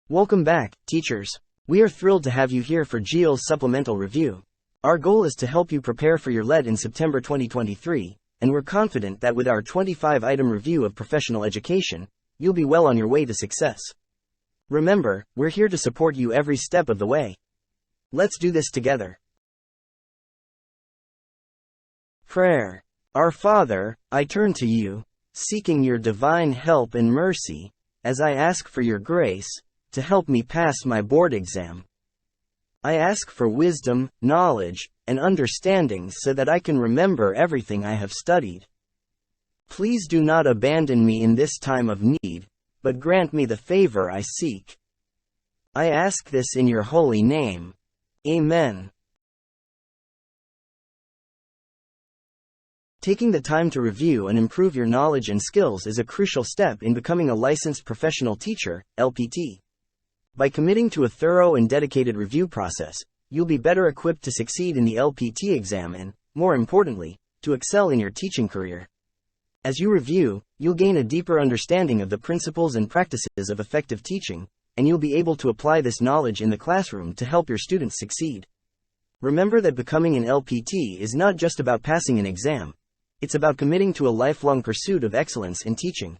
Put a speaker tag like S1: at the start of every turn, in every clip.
S1: Welcome back, teachers. We are thrilled to have you here for GEO's supplemental review. Our goal is to help you prepare for your LED in September 2023, and we're confident that with our 25-item review of professional education, you'll be well on your way to success. Remember, we're here to support you every step of the way. Let's do this together. Prayer. Our Father, I turn to you, seeking your divine help and mercy, as I ask for your grace to help me pass my board exam. I ask for wisdom, knowledge, and understanding so that I can remember everything I have studied. Please do not abandon me in this time of need, but grant me the favor I seek. I ask this in your holy name. Amen. Taking the time to review and improve your knowledge and skills is a crucial step in becoming a licensed professional teacher, LPT. By committing to a thorough and dedicated review process, you'll be better equipped to succeed in the LPT exam and, more importantly, to excel in your teaching career. As you review, you'll gain a deeper understanding of the principles and practices of effective teaching, and you'll be able to apply this knowledge in the classroom to help your students succeed. Remember that becoming an LPT is not just about passing an exam. It's about committing to a lifelong pursuit of excellence in teaching.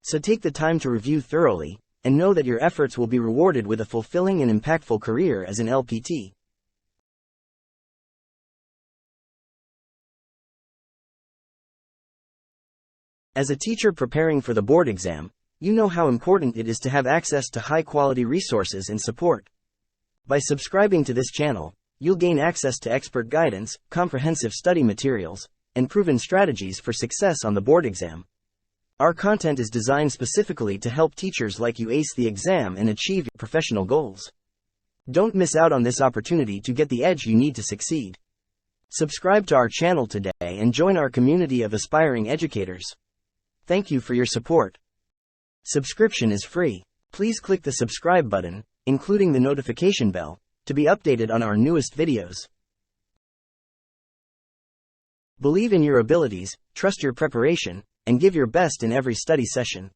S1: So take the time to review thoroughly, and know that your efforts will be rewarded with a fulfilling and impactful career as an LPT. As a teacher preparing for the board exam, you know how important it is to have access to high-quality resources and support. By subscribing to this channel, you'll gain access to expert guidance, comprehensive study materials, and proven strategies for success on the board exam. Our content is designed specifically to help teachers like you ace the exam and achieve your professional goals. Don't miss out on this opportunity to get the edge you need to succeed. Subscribe to our channel today and join our community of aspiring educators. Thank you for your support. Subscription is free. Please click the subscribe button, including the notification bell, to be updated on our newest videos. Believe in your abilities, trust your preparation, and give your best in every study session.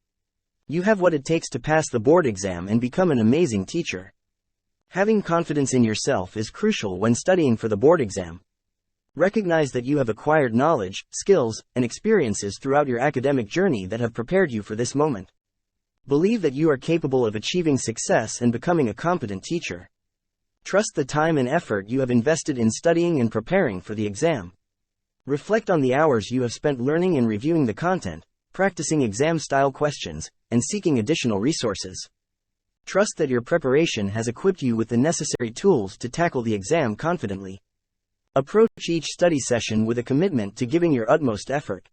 S1: You have what it takes to pass the board exam and become an amazing teacher. Having confidence in yourself is crucial when studying for the board exam. Recognize that you have acquired knowledge, skills, and experiences throughout your academic journey that have prepared you for this moment. Believe that you are capable of achieving success and becoming a competent teacher. Trust the time and effort you have invested in studying and preparing for the exam. Reflect on the hours you have spent learning and reviewing the content, practicing exam-style questions, and seeking additional resources. Trust that your preparation has equipped you with the necessary tools to tackle the exam confidently. Approach each study session with a commitment to giving your utmost effort.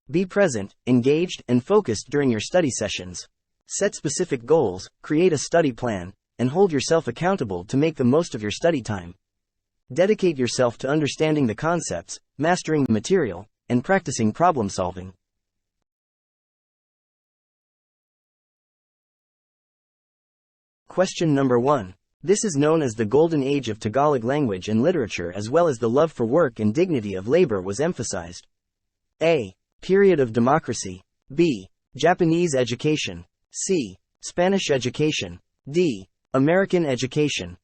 S1: Be present, engaged, and focused during your study sessions. Set specific goals, create a study plan, and hold yourself accountable to make the most of your study time. Dedicate yourself to understanding the concepts, mastering the material, and practicing problem solving. Question number 1. This is known as the golden age of Tagalog language and literature, as well as the love for work and dignity of labor was emphasized. A. Period of democracy. B. Japanese education. C. Spanish education. D. American education.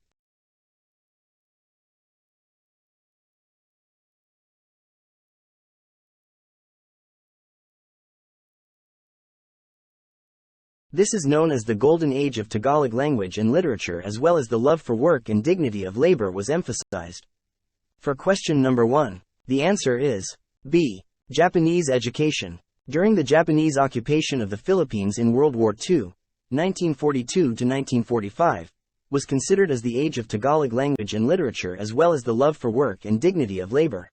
S1: This is known as the golden age of Tagalog language and literature, as well as the love for work and dignity of labor was emphasized. For question number 1, the answer is B. Japanese education. During the Japanese occupation of the Philippines in World War II, 1942 to 1945, was considered as the age of Tagalog language and literature, as well as the love for work and dignity of labor.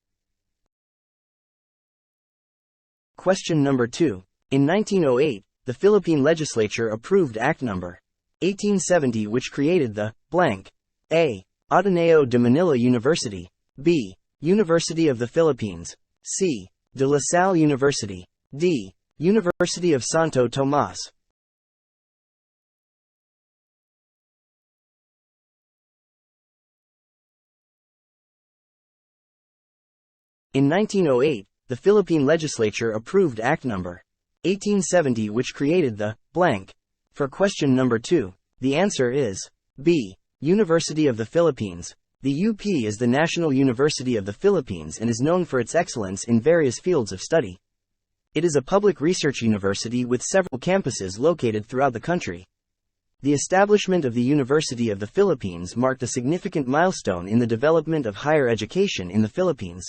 S1: Question number 2. In 1908, the Philippine Legislature approved Act No. 1870, which created the blank. A. Ateneo de Manila University. B. University of the Philippines. C. De La Salle University. D. University of Santo Tomas. In 1908, the Philippine Legislature approved Act No. 1870, which created the blank. For question number 2, The answer is B. University of the Philippines. The UP is the National University of the Philippines and is known for its excellence in various fields of study. It is a public research university with several campuses located throughout the country. The establishment of the University of the Philippines marked a significant milestone in the development of higher education in the Philippines.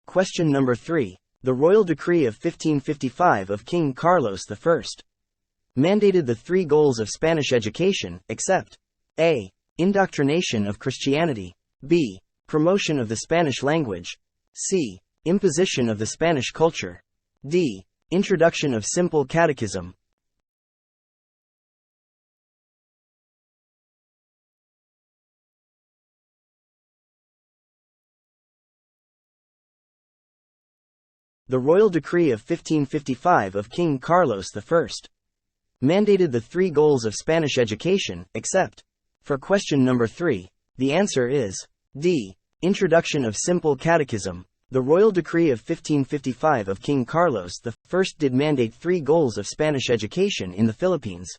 S1: Question number 3. The Royal Decree of 1555 of King Carlos I mandated the three goals of Spanish education, except A. Indoctrination of Christianity, B. Promotion of the Spanish language, C. Imposition of the Spanish culture, D. Introduction of simple catechism. The Royal Decree of 1555 of King Carlos I mandated the three goals of Spanish education, except. For question number 3, the answer is D. Introduction of simple catechism. The Royal Decree of 1555 of King Carlos I did mandate three goals of Spanish education in the Philippines.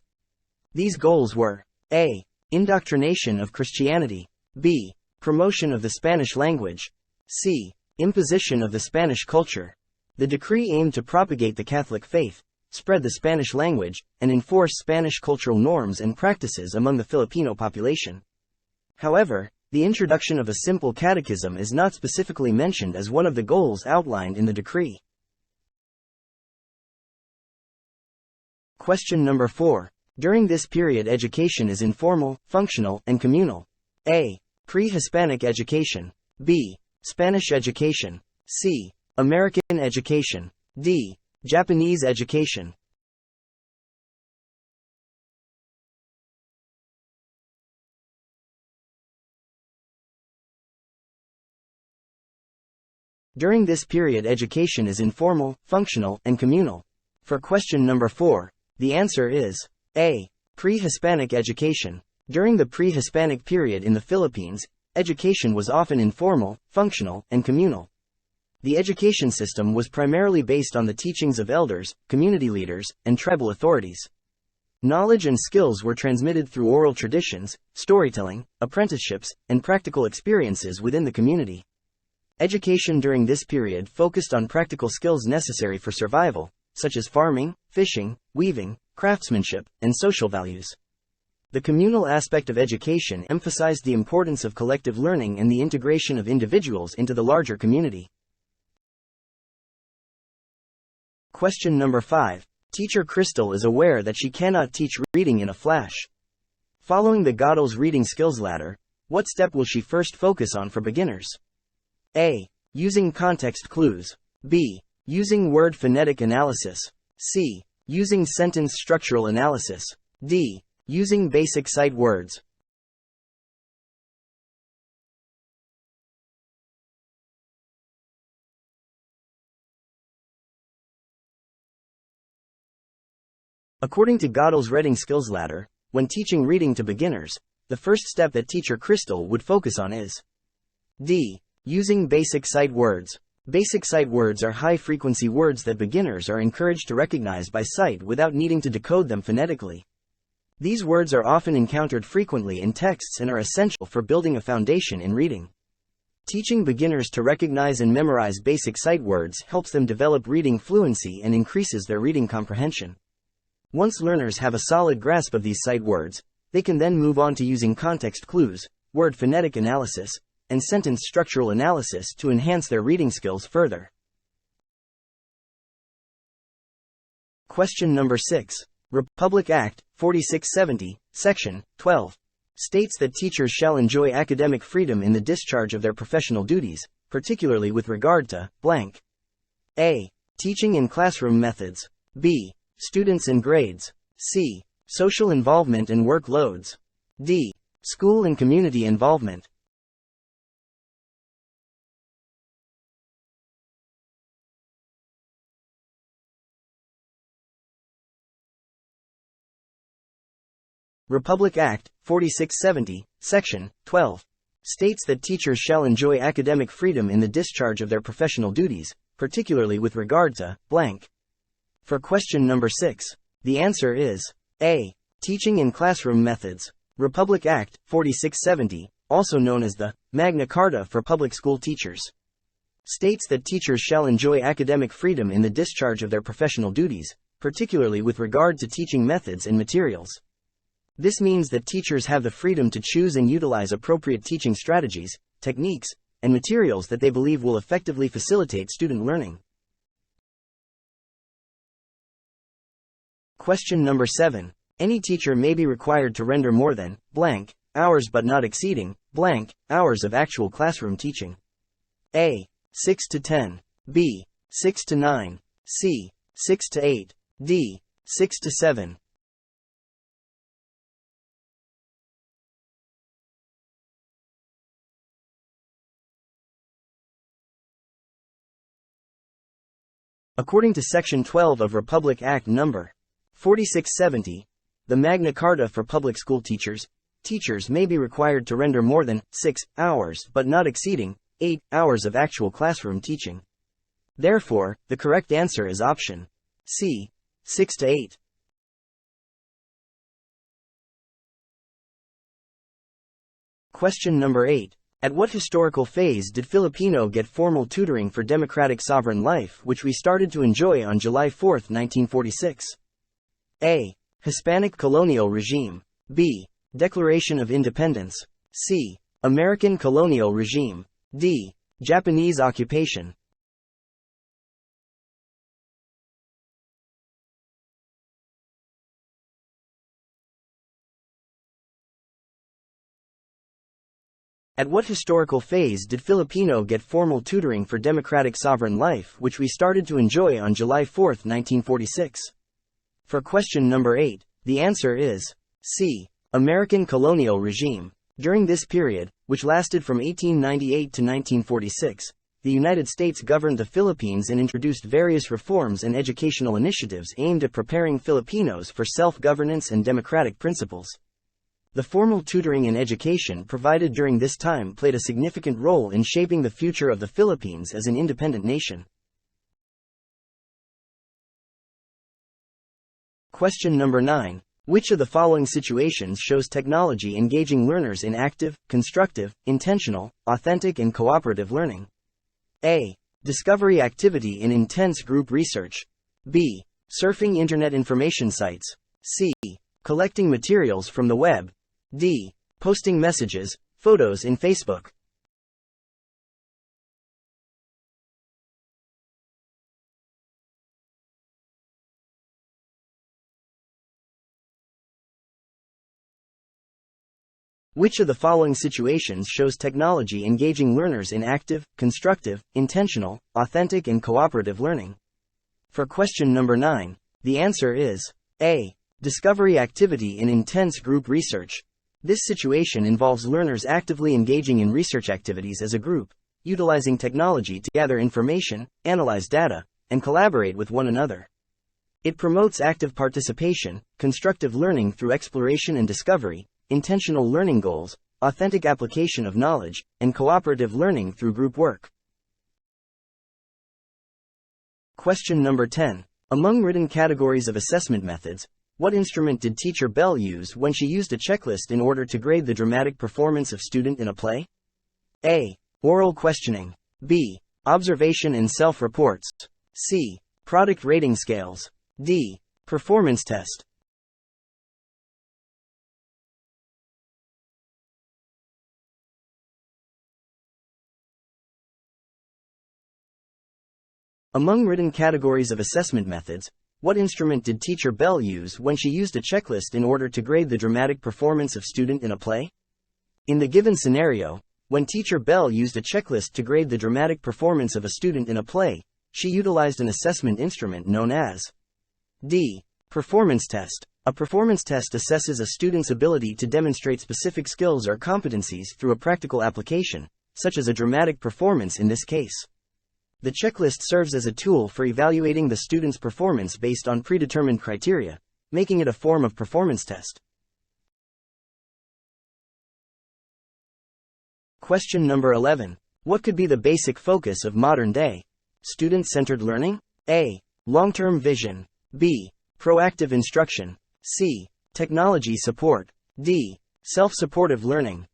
S1: These goals were A. Indoctrination of Christianity, B. Promotion of the Spanish language, C. Imposition of the Spanish culture. The decree aimed to propagate the Catholic faith, spread the Spanish language, and enforce Spanish cultural norms and practices among the Filipino population. However, the introduction of a simple catechism is not specifically mentioned as one of the goals outlined in the decree. Question number 4. During this period education is informal, functional, and communal. A. Pre-Hispanic education, B. Spanish education, C. American education, D. Japanese education. During this period education is informal, functional, and communal. For question number 4, the answer is A. Pre-Hispanic education. During the pre-Hispanic period in the Philippines, education was often informal, functional, and communal. The education system was primarily based on the teachings of elders, community leaders, and tribal authorities. Knowledge and skills were transmitted through oral traditions, storytelling, apprenticeships, and practical experiences within the community. Education during this period focused on practical skills necessary for survival, such as farming, fishing, weaving, craftsmanship, and social values. The communal aspect of education emphasized the importance of collective learning and the integration of individuals into the larger community. Question number 5. Teacher Kristel is aware that she cannot teach reading in a flash. Following the Goddel's reading skills ladder, what step will she first focus on for beginners? A. Using context clues, B. Using word phonetic analysis, C. Using sentence structural analysis, D. Using basic sight words. According to Goddel's reading skills ladder, when teaching reading to beginners, the first step that teacher Kristel would focus on is D. Using basic sight words. Basic sight words are high-frequency words that beginners are encouraged to recognize by sight without needing to decode them phonetically. These words are often encountered frequently in texts and are essential for building a foundation in reading. Teaching beginners to recognize and memorize basic sight words helps them develop reading fluency and increases their reading comprehension. Once learners have a solid grasp of these sight words, they can then move on to using context clues, word phonetic analysis, and sentence structural analysis to enhance their reading skills further. Question number 6. Republic Act 4670, Section 12, states that teachers shall enjoy academic freedom in the discharge of their professional duties, particularly with regard to blank. A. Teaching in classroom methods, B. Students and grades, C. Social involvement and workloads, D. School and community involvement. Republic Act 4670, Section 12, states that teachers shall enjoy academic freedom in the discharge of their professional duties, particularly with regard to blank. For question number 6, The answer is A. Teaching in classroom methods. Republic Act 4670, also known as the Magna Carta for public school teachers, states that teachers shall enjoy academic freedom in the discharge of their professional duties, particularly with regard to teaching methods and materials. This means that teachers have the freedom to choose and utilize appropriate teaching strategies, techniques, and materials that they believe will effectively facilitate student learning. Question number 7. Any teacher may be required to render more than blank hours but not exceeding blank hours of actual classroom teaching. A. 6 to 10. B. 6 to 9. C. 6 to 8. D. 6 to 7. According to Section 12 of Republic Act No. 4670, the Magna Carta for public school teachers, teachers may be required to render more than 6 hours but not exceeding 8 hours of actual classroom teaching. Therefore, the correct answer is option C, 6 to 8. Question number 8. At what historical phase did Filipino get formal tutoring for democratic sovereign life, which we started to enjoy on July 4, 1946? A. Hispanic colonial regime. B. Declaration of Independence. C. American colonial regime. D. Japanese occupation. At what historical phase did Filipino get formal tutoring for democratic sovereign life, which we started to enjoy on July 4, 1946? For question number 8, the answer is C. American colonial regime. During this period, which lasted from 1898 to 1946, the United States governed the Philippines and introduced various reforms and educational initiatives aimed at preparing Filipinos for self-governance and democratic principles. The formal tutoring and education provided during this time played a significant role in shaping the future of the Philippines as an independent nation. Question number 9. Which of the following situations shows technology engaging learners in active, constructive, intentional, authentic and cooperative learning? A. Discovery activity in intense group research. B. Surfing internet information sites. C. Collecting materials from the web. D. Posting messages, photos in Facebook. Which of the following situations shows technology engaging learners in active, constructive, intentional, authentic and cooperative learning? For question number 9, the answer is A. Discovery activity in intense group research. This situation involves learners actively engaging in research activities as a group, utilizing technology to gather information, analyze data, and collaborate with one another. It promotes active participation, constructive learning through exploration and discovery, intentional learning goals, authentic application of knowledge, and cooperative learning through group work. Question number 10. Among written categories of assessment methods, what instrument did teacher Belle use when she used a checklist in order to grade the dramatic performance of student in a play? A. Oral questioning. B. Observation and self-reports. C. Product rating scales. D. Performance test. Among written categories of assessment methods, what instrument did teacher Belle use when she used a checklist in order to grade the dramatic performance of student in a play? In the given scenario, when teacher Belle used a checklist to grade the dramatic performance of a student in a play, she utilized an assessment instrument known as D. Performance test. A performance test assesses a student's ability to demonstrate specific skills or competencies through a practical application, such as a dramatic performance in this case. The checklist serves as a tool for evaluating the student's performance based on predetermined criteria, making it a form of performance test. Question number 11. What could be the basic focus of modern-day student-centered learning? A. Long-term vision. B. proactive instruction. C. Technology support. D. Self-supportive learning.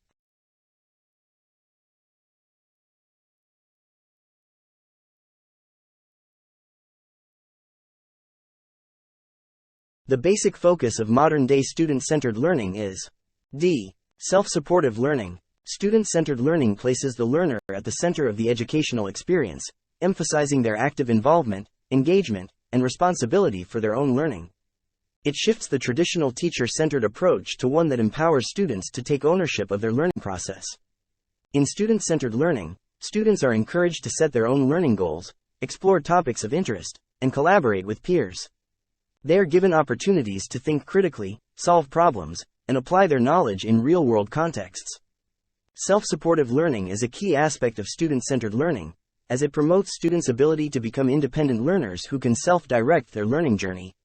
S1: The basic focus of modern-day student-centered learning is D. Self-supportive learning. Student-centered learning places the learner at the center of the educational experience, emphasizing their active involvement, engagement, and responsibility for their own learning. It shifts the traditional teacher-centered approach to one that empowers students to take ownership of their learning process. In student-centered learning, students are encouraged to set their own learning goals, explore topics of interest, and collaborate with peers. They are given opportunities to think critically, solve problems, and apply their knowledge in real-world contexts. Self-supportive learning is a key aspect of student-centered learning, as it promotes students' ability to become independent learners who can self-direct their learning journey.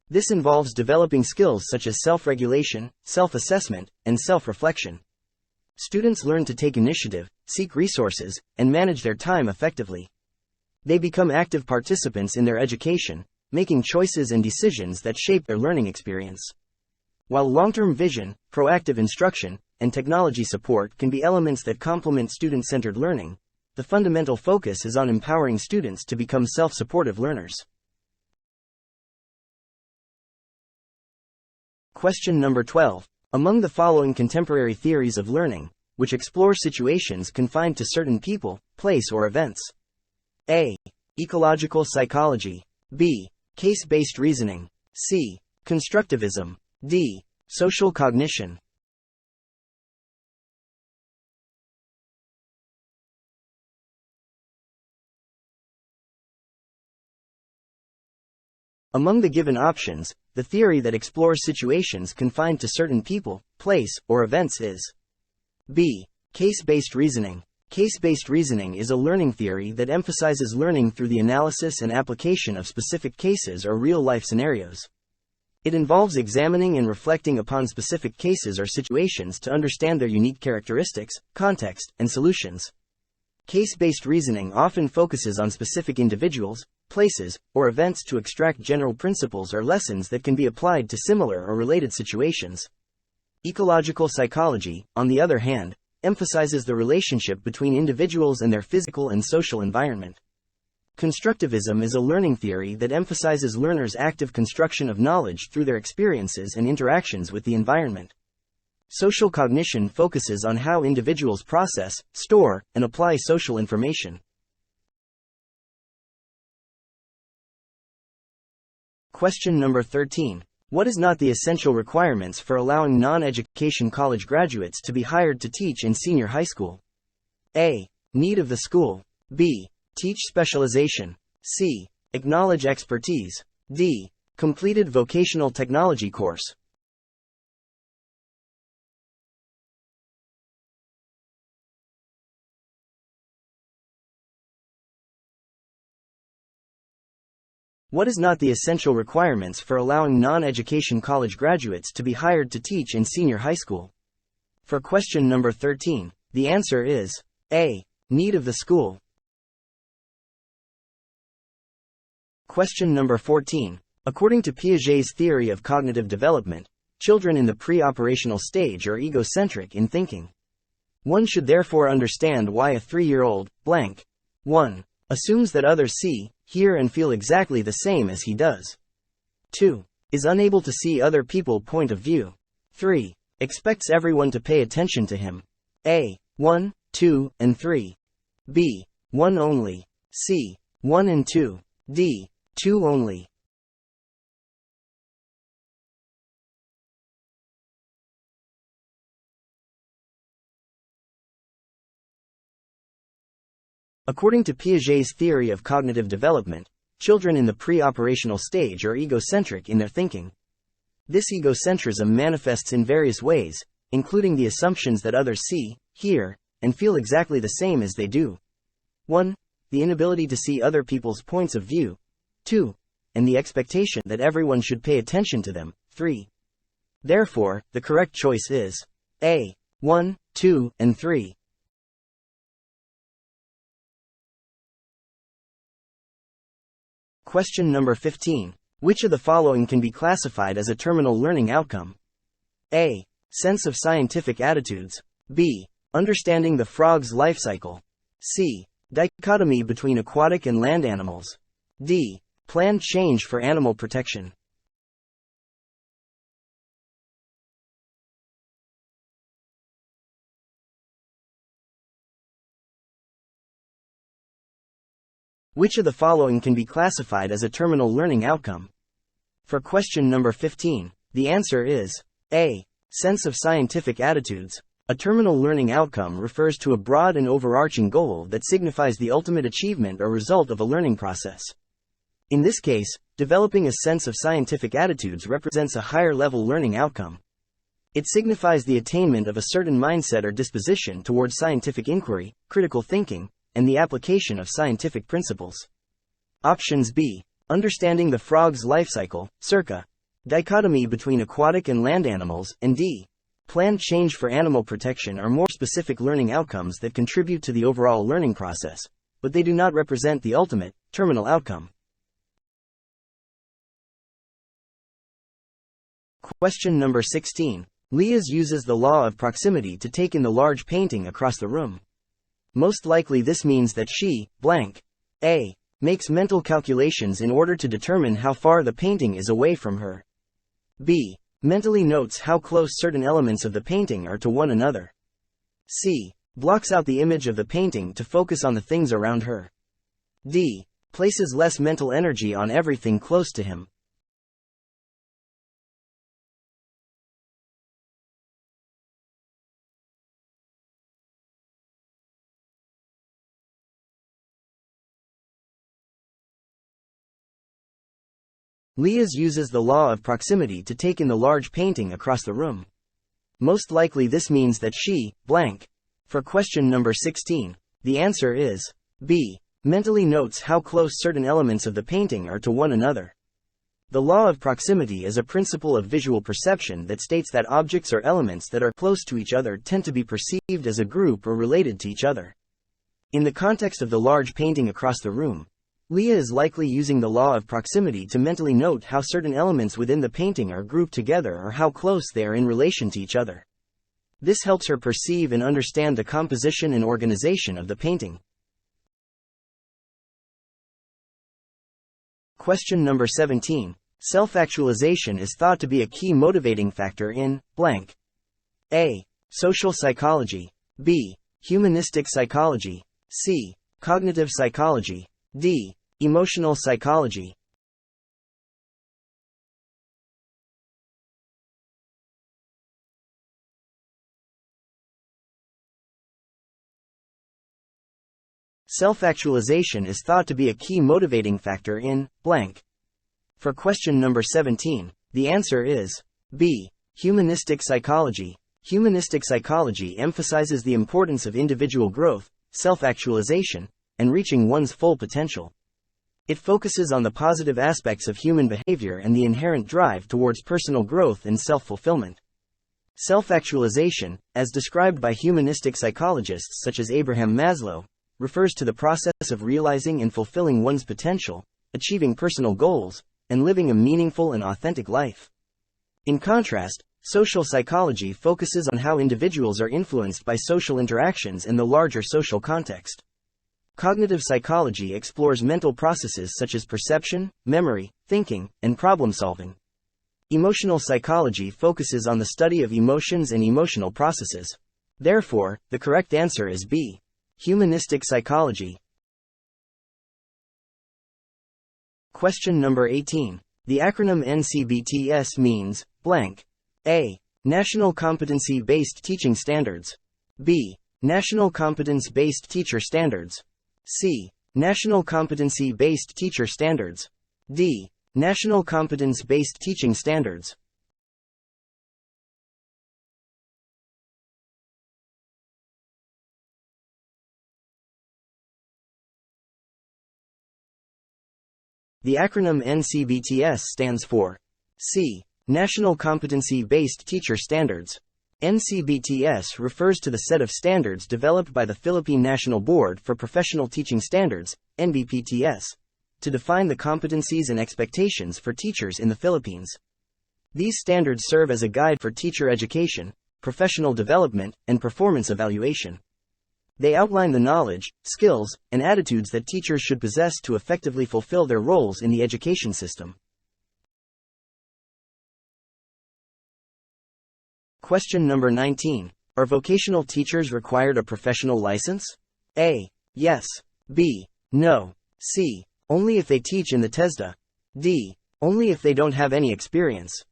S1: This involves developing skills such as self-regulation, self-assessment, and self-reflection. Students learn to take initiative, seek resources, and manage their time effectively. They become active participants in their education, making choices and decisions that shape their learning experience. While long-term vision, proactive instruction, and technology support can be elements that complement student-centered learning, the fundamental focus is on empowering students to become self-supportive learners. Question number 12. Among the following contemporary theories of learning, which explore situations confined to certain people, place or events? A. Ecological psychology. B. Case-based reasoning. C. Constructivism. D. Social cognition. Among the given options, the theory that explores situations confined to certain people, place, or events is B. Case-based reasoning. Case-based reasoning is a learning theory that emphasizes learning through the analysis and application of specific cases or real-life scenarios. It involves examining and reflecting upon specific cases or situations to understand their unique characteristics, context, and solutions. Case-based reasoning often focuses on specific individuals, places, or events to extract general principles or lessons that can be applied to similar or related situations. Ecological psychology, on the other hand, emphasizes the relationship between individuals and their physical and social environment. Constructivism is a learning theory that emphasizes learners' active construction of knowledge through their experiences and interactions with the environment. Social cognition focuses on how individuals process, store, and apply social information. Question number 13. What is not the essential requirements for allowing non-education college graduates to be hired to teach in senior high school? A. Need of the school. B. Teach specialization. C. Acknowledge expertise. D. Completed vocational technology course. What is not the essential requirements for allowing non-education college graduates to be hired to teach in senior high school? For question number 13, the answer is A. Need of the school. Question number 14. According to Piaget's theory of cognitive development, children in the pre-operational stage are egocentric in thinking. One should therefore understand why a 3-year-old, blank, 1. Assumes that others see, hear and feel exactly the same as he does. 2. Is unable to see other people's point of view. 3. Expects everyone to pay attention to him. A. 1, 2, and 3. B. 1 only. C. 1 and 2. D. 2 only. According to Piaget's theory of cognitive development, children in the pre-operational stage are egocentric in their thinking. This egocentrism manifests in various ways, including the assumptions that others see, hear, and feel exactly the same as they do. 1. The inability to see other people's points of view. 2. And the expectation that everyone should pay attention to them. 3. Therefore, the correct choice is A. 1, 2, and 3. Question number 15. Which of the following can be classified as a terminal learning outcome? A. Sense of scientific attitudes. B. Understanding the frog's life cycle. C. Dichotomy between aquatic and land animals. D. Planned change for animal protection. Which of the following can be classified as a terminal learning outcome? For question number 15, the answer is A. Sense of scientific attitudes. A terminal learning outcome refers to a broad and overarching goal that signifies the ultimate achievement or result of a learning process. In this case, developing a sense of scientific attitudes represents a higher-level learning outcome. It signifies the attainment of a certain mindset or disposition towards scientific inquiry, critical thinking, and the application of scientific principles. Options B. Understanding the frog's life cycle, circa. Dichotomy between aquatic and land animals, and D. Planned change for animal protection are more specific learning outcomes that contribute to the overall learning process, but they do not represent the ultimate, terminal outcome. Question number 16. Leah uses the law of proximity to take in the large painting across the room. Most likely this means that she, blank. A. Makes mental calculations in order to determine how far the painting is away from her. B. Mentally notes how close certain elements of the painting are to one another. C. Blocks out the image of the painting to focus on the things around her. D. Places less mental energy on everything close to him. Leah uses the law of proximity to take in the large painting across the room. Most likely this means that she, blank. For question number 16, the answer is B. Mentally notes how close certain elements of the painting are to one another. The law of proximity is a principle of visual perception that states that objects or elements that are close to each other tend to be perceived as a group or related to each other. In the context of the large painting across the room, Leah is likely using the law of proximity to mentally note how certain elements within the painting are grouped together or how close they are in relation to each other. This helps her perceive and understand the composition and organization of the painting. Question number 17. Self-actualization is thought to be a key motivating factor in blank. A. Social psychology. B. Humanistic psychology. C. Cognitive psychology. D. Emotional psychology. Self-actualization is thought to be a key motivating factor in blank. For question number 17, the answer is B. Humanistic psychology. Humanistic psychology emphasizes the importance of individual growth, self-actualization, and reaching one's full potential. It focuses on the positive aspects of human behavior and the inherent drive towards personal growth and self-fulfillment. Self-actualization, as described by humanistic psychologists such as Abraham Maslow, refers to the process of realizing and fulfilling one's potential, achieving personal goals, and living a meaningful and authentic life. In contrast, social psychology focuses on how individuals are influenced by social interactions in the larger social context. Cognitive psychology explores mental processes such as perception, memory, thinking, and problem-solving. Emotional psychology focuses on the study of emotions and emotional processes. Therefore, the correct answer is B. Humanistic psychology. Question number 18. The acronym NCBTS means blank. A. National Competency-Based Teaching Standards. B. National Competence-Based Teacher Standards. C. National Competency-Based Teacher Standards. D. National Competence-Based Teaching Standards. The acronym NCBTS stands for C. National Competency-Based Teacher Standards. NCBTS refers to the set of standards developed by the Philippine National Board for Professional Teaching Standards, NBPTS, to define the competencies and expectations for teachers in the Philippines. These standards serve as a guide for teacher education, professional development, and performance evaluation. They outline the knowledge, skills, and attitudes that teachers should possess to effectively fulfill their roles in the education system. Question number 19. Are vocational teachers required a professional license? A. Yes. B. No. C. Only if they teach in the TESDA. D. Only if they don't have any experience.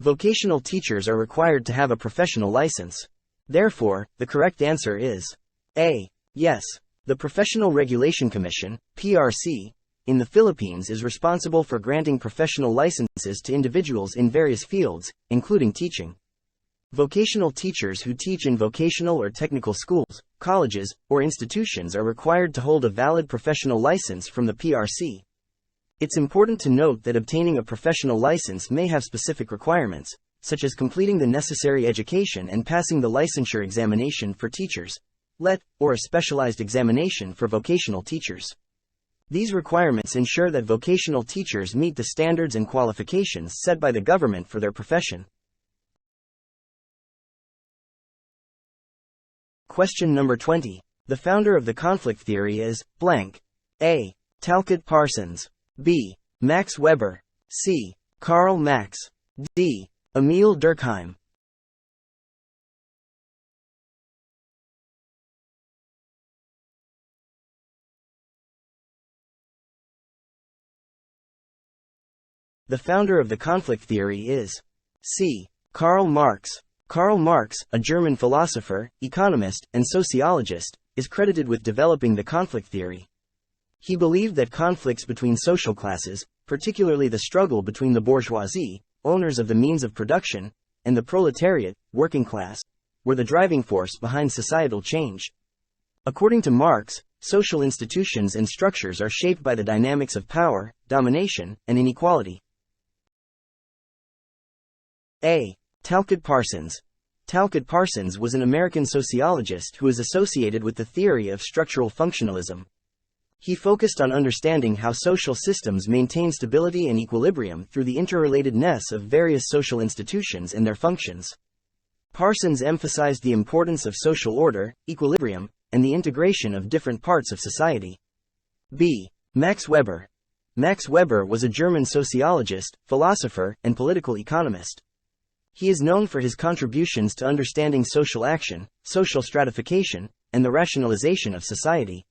S1: Vocational teachers are required to have a professional license. Therefore, the correct answer is A. Yes. The Professional Regulation Commission, PRC, in the Philippines is responsible for granting professional licenses to individuals in various fields, including teaching. Vocational teachers who teach in vocational or technical schools, colleges, or institutions are required to hold a valid professional license from the PRC. It's important to note that obtaining a professional license may have specific requirements, such as completing the necessary education and passing the licensure examination for teachers, LET, or a specialized examination for vocational teachers. These requirements ensure that vocational teachers meet the standards and qualifications set by the government for their profession. Question number 20. The founder of the conflict theory is blank. A. Talcott Parsons. B. Max Weber. C. Karl Marx. D. Emil Durkheim. The founder of the conflict theory is C. Karl Marx. Karl Marx, a German philosopher, economist, and sociologist, is credited with developing the conflict theory. He believed that conflicts between social classes, particularly the struggle between the bourgeoisie, owners of the means of production, and the proletariat, working class, were the driving force behind societal change. According to Marx, social institutions and structures are shaped by the dynamics of power, domination, and inequality. A. Talcott Parsons. Talcott Parsons was an American sociologist who is associated with the theory of structural functionalism. He focused on understanding how social systems maintain stability and equilibrium through the interrelatedness of various social institutions and their functions. Parsons emphasized the importance of social order, equilibrium, and the integration of different parts of society. B. Max Weber. Max Weber was a German sociologist, philosopher, and political economist. He is known for his contributions to understanding social action, social stratification, and the rationalization of society.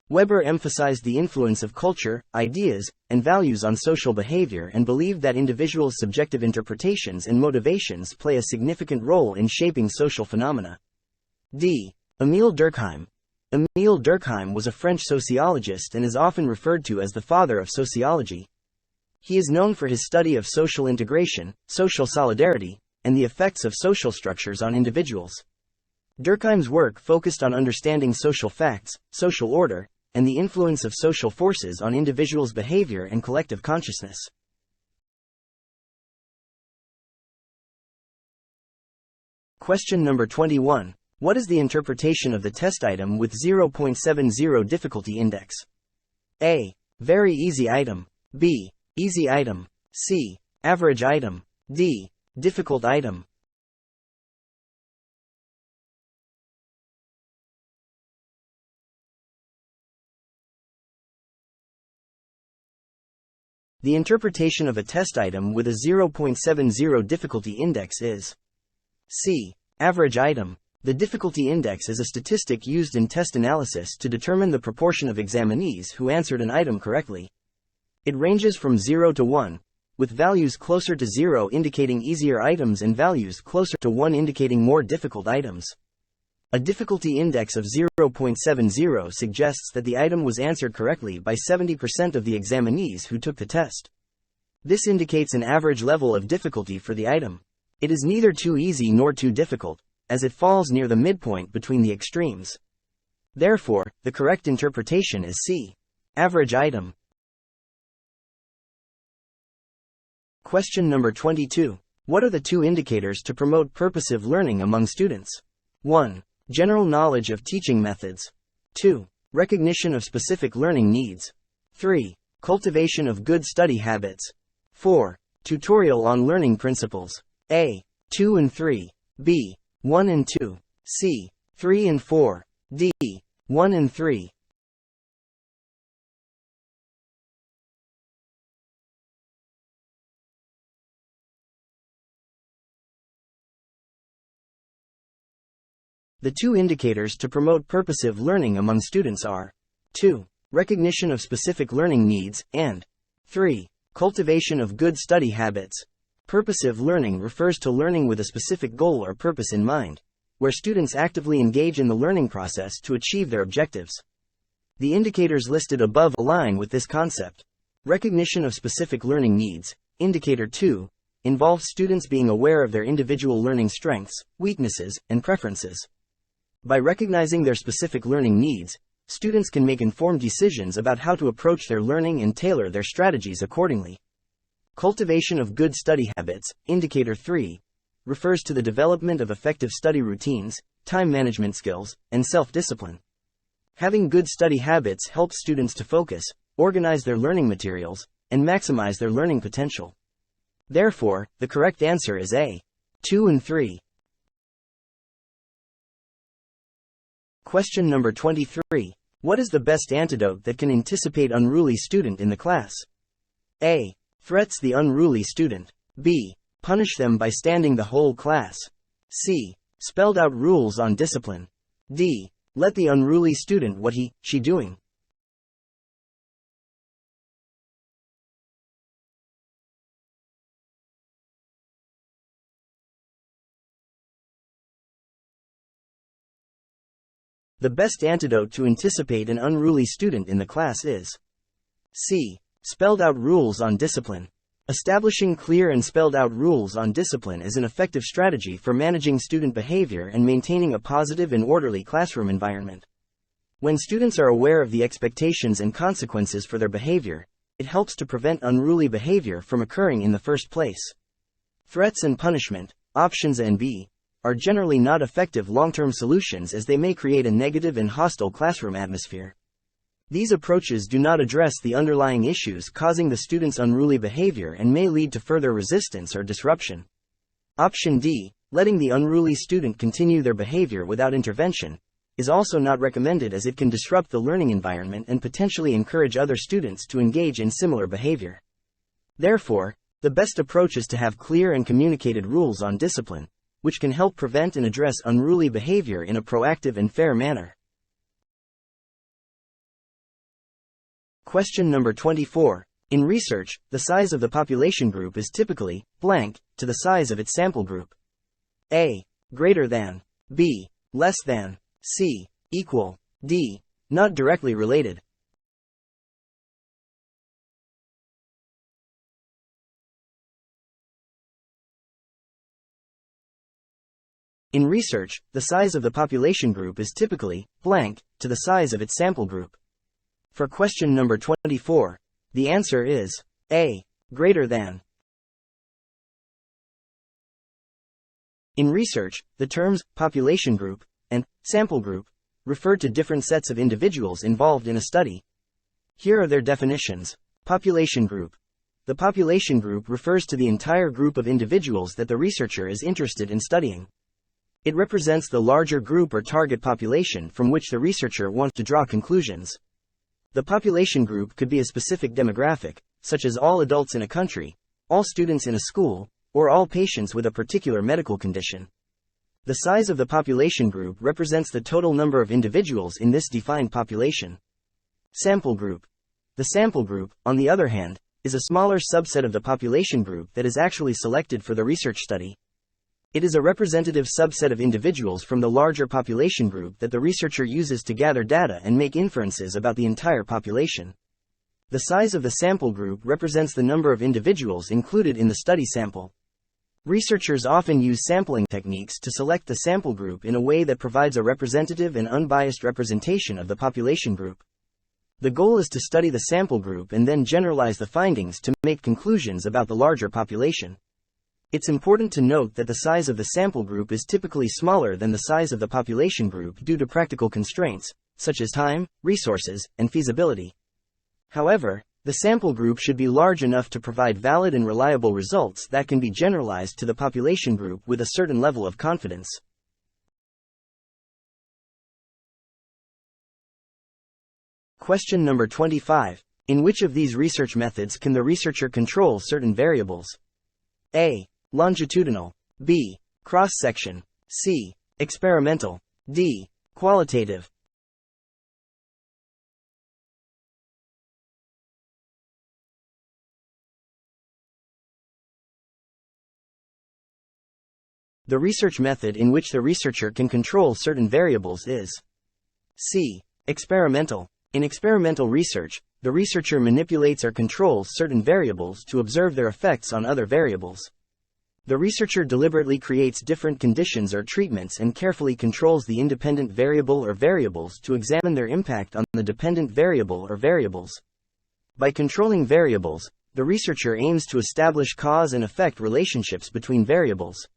S1: Weber emphasized the influence of culture, ideas, and values on social behavior and believed that individuals' subjective interpretations and motivations play a significant role in shaping social phenomena. D. Emil Durkheim. Emil Durkheim was a French sociologist and is often referred to as the father of sociology. He is known for his study of social integration, social solidarity, and the effects of social structures on individuals. Durkheim's work focused on understanding social facts, social order, and the influence of social forces on individuals' behavior and collective consciousness. Question number 21. What is the interpretation of the test item with 0.70 difficulty index? A. Very easy item. B. Easy item. C. Average item. D. Difficult item. The interpretation of a test item with a 0.70 difficulty index is C. Average item. The difficulty index is a statistic used in test analysis to determine the proportion of examinees who answered an item correctly. It ranges from 0 to 1, with values closer to 0 indicating easier items and values closer to 1 indicating more difficult items. A difficulty index of 0.70 suggests that the item was answered correctly by 70% of the examinees who took the test. This indicates an average level of difficulty for the item. It is neither too easy nor too difficult, as it falls near the midpoint between the extremes. Therefore, the correct interpretation is C. Average item. Question number 22. What are the two indicators to promote purposive learning among students? 1. General knowledge of teaching methods. 2. Recognition of specific learning needs. 3. Cultivation of good study habits. 4. Tutorial on learning principles. A. 2 and 3. B. 1 and 2. C. 3 and 4. D. 1 and 3. The two indicators to promote purposive learning among students are 2. Recognition of specific learning needs, and 3. Cultivation of good study habits. Purposive learning refers to learning with a specific goal or purpose in mind, where students actively engage in the learning process to achieve their objectives. The indicators listed above align with this concept. Recognition of specific learning needs, Indicator 2, involves students being aware of their individual learning strengths, weaknesses, and preferences. By recognizing their specific learning needs, students can make informed decisions about how to approach their learning and tailor their strategies accordingly. Cultivation of good study habits, Indicator 3, refers to the development of effective study routines, time management skills, and self-discipline. Having good study habits helps students to focus, organize their learning materials, and maximize their learning potential. Therefore, the correct answer is A. 2 and 3. Question number 23. What is the best antidote that can anticipate unruly student in the class? A. Threats the unruly student. B. Punish them by standing the whole class. C. Spelled out rules on discipline. D. Let the unruly student what she doing. The best antidote to anticipate an unruly student in the class is C. Spelled out rules on discipline. Establishing clear and spelled out rules on discipline is an effective strategy for managing student behavior and maintaining a positive and orderly classroom environment. When students are aware of the expectations and consequences for their behavior, it helps to prevent unruly behavior from occurring in the first place. Threats and punishment, options A and B, are generally not effective long-term solutions as they may create a negative and hostile classroom atmosphere. These approaches do not address the underlying issues causing the student's unruly behavior and may lead to further resistance or disruption. Option D, letting the unruly student continue their behavior without intervention, is also not recommended as it can disrupt the learning environment and potentially encourage other students to engage in similar behavior. Therefore, the best approach is to have clear and communicated rules on discipline, which can help prevent and address unruly behavior in a proactive and fair manner. Question number 24. In research, the size of the population group is typically blank to the size of its sample group. A. Greater than. B. Less than. C. Equal. D. Not directly related. In research, the size of the population group is typically blank to the size of its sample group. For question number 24, the answer is A. Greater than. In research, the terms population group and sample group refer to different sets of individuals involved in a study. Here are their definitions. Population group. The population group refers to the entire group of individuals that the researcher is interested in studying. It represents the larger group or target population from which the researcher wants to draw conclusions. The population group could be a specific demographic, such as all adults in a country, all students in a school, or all patients with a particular medical condition. The size of the population group represents the total number of individuals in this defined population. Sample group. The sample group, on the other hand, is a smaller subset of the population group that is actually selected for the research study. It is a representative subset of individuals from the larger population group that the researcher uses to gather data and make inferences about the entire population. The size of the sample group represents the number of individuals included in the study sample. Researchers often use sampling techniques to select the sample group in a way that provides a representative and unbiased representation of the population group. The goal is to study the sample group and then generalize the findings to make conclusions about the larger population. It's important to note that the size of the sample group is typically smaller than the size of the population group due to practical constraints, such as time, resources, and feasibility. However, the sample group should be large enough to provide valid and reliable results that can be generalized to the population group with a certain level of confidence. Question number 25. In which of these research methods can the researcher control certain variables? A. Longitudinal. B. Cross-section. C. Experimental. D. Qualitative. The research method in which the researcher can control certain variables is C. Experimental. In experimental research, the researcher manipulates or controls certain variables to observe their effects on other variables. The researcher deliberately creates different conditions or treatments and carefully controls the independent variable or variables to examine their impact on the dependent variable or variables. By controlling variables, the researcher aims to establish cause and effect relationships between variables.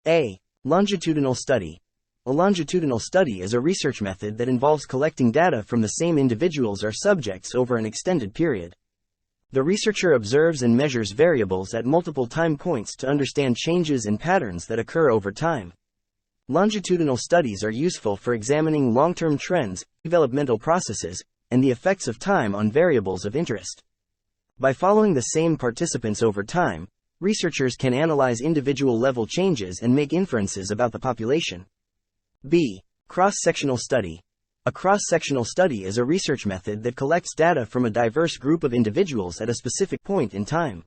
S1: A. Longitudinal study. A longitudinal study is a research method that involves collecting data from the same individuals or subjects over an extended period. The researcher observes and measures variables at multiple time points to understand changes and patterns that occur over time. Longitudinal studies are useful for examining long-term trends, developmental processes, and the effects of time on variables of interest. By following the same participants over time, researchers can analyze individual level changes and make inferences about the population. B. Cross-sectional study. A cross-sectional study is a research method that collects data from a diverse group of individuals at a specific point in time.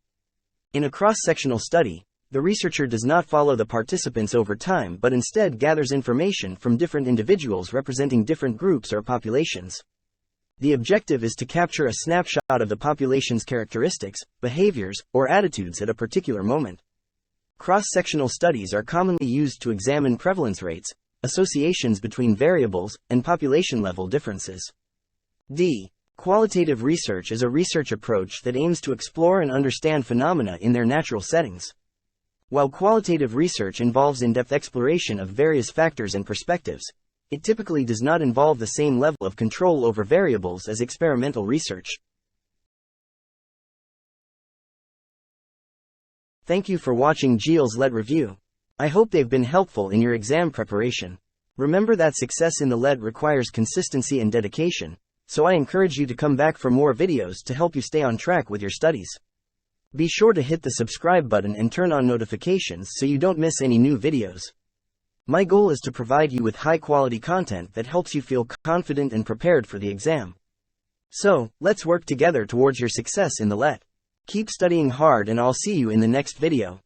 S1: In a cross-sectional study, the researcher does not follow the participants over time but instead gathers information from different individuals representing different groups or populations. The objective is to capture a snapshot of the population's characteristics, behaviors, or attitudes at a particular moment. Cross-sectional studies are commonly used to examine prevalence rates, associations between variables, and population-level differences. D. Qualitative research is a research approach that aims to explore and understand phenomena in their natural settings. While qualitative research involves in-depth exploration of various factors and perspectives, it typically does not involve the same level of control over variables as experimental research. Thank you for watching Giel's lead review. I hope they've been helpful in your exam preparation. Remember that success in the lead requires consistency and dedication, so I encourage you to come back for more videos to help you stay on track with your studies. Be sure to hit the subscribe button and turn on notifications so you don't miss any new videos. My goal is to provide you with high-quality content that helps you feel confident and prepared for the exam. So, let's work together towards your success in the lead. Keep studying hard and I'll see you in the next video.